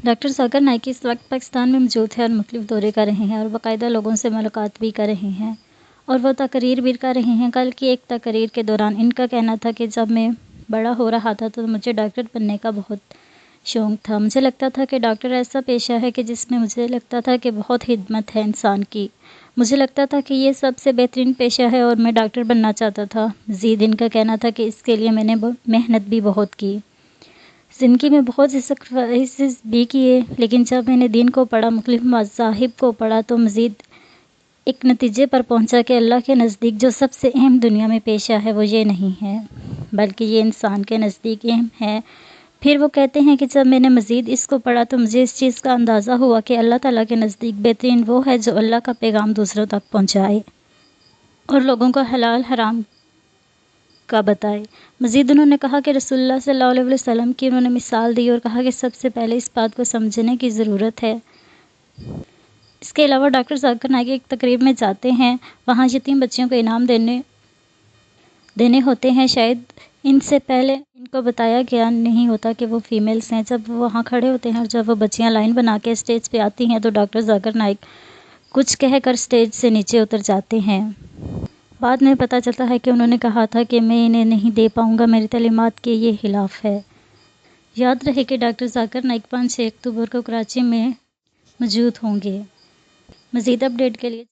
Doctor Zakir Naik اس وقت پاکستان میں موجود ہیں اور مختلف دورے کر رہے ہیں اور باقاعدہ لوگوں سے ملاقات بھی کر رہے ہیں اور وہ تقریر بھی کر رہے ہیں۔ کل کی ایک تقریر کے دوران ان کا کہنا تھا کہ جب میں بڑا ہو رہا تھا تو مجھے ڈاکٹر بننے کا بہت شوق تھا۔ مجھے لگتا تھا کہ ڈاکٹر ایسا پیشہ ہے کہ جس میں مجھے لگتا تھا کہ بہت خدمت ہے انسان کی۔ مجھے لگتا تھا کہ یہ سب سے بہترین پیشہ ہے اور میں ڈاکٹر بننا چاہتا تھا۔ مزید ان کا کہنا تھا کہ اس کے لیے میں نے محنت بھی بہت کی، زندگی میں بہت سے سیکریفائسز بھی کیے، لیکن جب میں نے دین کو پڑھا، مختلف مذاہب کو پڑھا تو مزید ایک نتیجے پر پہنچا کہ اللہ کے نزدیک جو سب سے اہم دنیا میں پیشہ ہے وہ یہ نہیں ہے بلکہ یہ انسان کے نزدیک اہم ہے۔ پھر وہ کہتے ہیں کہ جب میں نے مزید اس کو پڑھا تو مجھے اس چیز کا اندازہ ہوا کہ اللہ تعالیٰ کے نزدیک بہترین وہ ہے جو اللہ کا پیغام دوسروں تک پہنچائے اور لوگوں کو حلال حرام کا بتائے۔ مزید انہوں نے کہا کہ رسول اللہ صلی اللہ علیہ وسلم کی انہوں نے مثال دی اور کہا کہ سب سے پہلے اس بات کو سمجھنے کی ضرورت ہے۔ اس کے علاوہ ڈاکٹر ذاکر نائک ایک تقریب میں جاتے ہیں، وہاں یتیم بچیوں کو انعام دینے ہوتے ہیں۔ شاید ان سے پہلے ان کو بتایا گیا نہیں ہوتا کہ وہ فیمیلز ہیں۔ جب وہ وہاں کھڑے ہوتے ہیں اور جب وہ بچیاں لائن بنا کے اسٹیج پہ آتی ہیں تو ڈاکٹر ذاکر نائک کچھ کہہ کر اسٹیج سے نیچے اتر جاتے ہیں۔ بعد میں پتہ چلتا ہے کہ انہوں نے کہا تھا کہ میں انہیں نہیں دے پاؤں گا، میری تعلیمات کے یہ خلاف ہے۔ یاد رہے کہ ڈاکٹر ذاکر نائک 5-6 اکتوبر کو کراچی میں موجود ہوں گے۔ مزید اپ ڈیٹ کے لیے